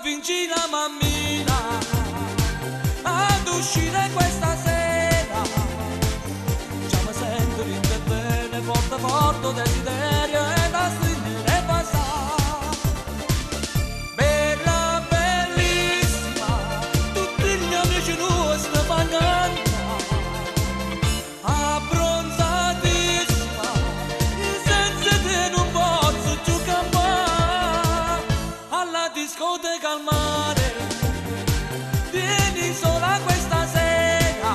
convinci la mammina ad uscire questa sera. Già mi sento rinde bene, forte forte desiderio e da stringere e passare. Bella, bellissima, tutti gli amici nostri fanno abbronzatissima, senza te non posso più campare. Alla discoteca al mare, vieni sola questa sera.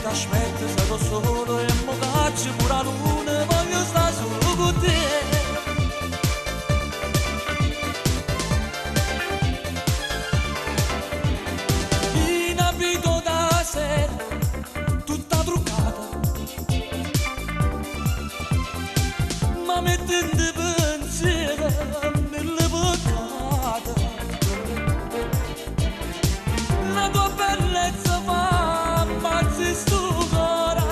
Ti aspetto, sarò solo e mo caccio pure la luna, voglio stare solo con te. In abito da sera, tutta truccata, ma mettendo pensiero nelle boccate. La tua bellezza fa pazzi sto cuore.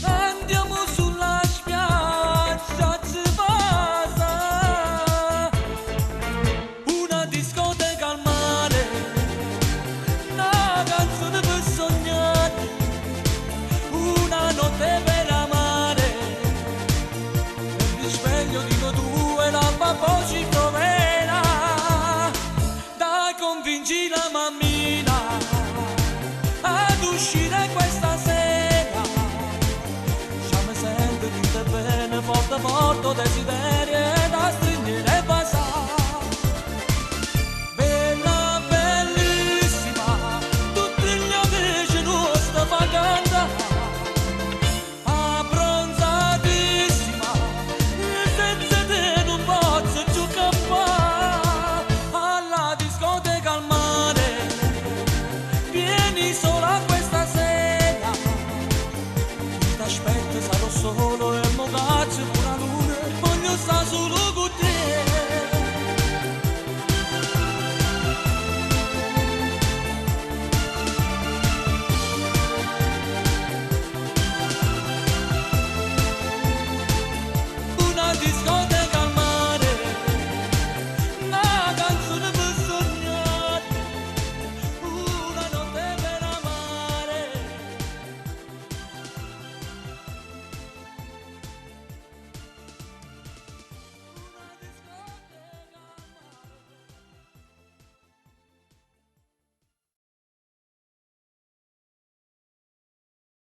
Andiamo sulla spiaggia, ci passa una discoteca al mare, una canzone per sognare, una notte per amare. E il risveglio di noi due, l'alba poi ci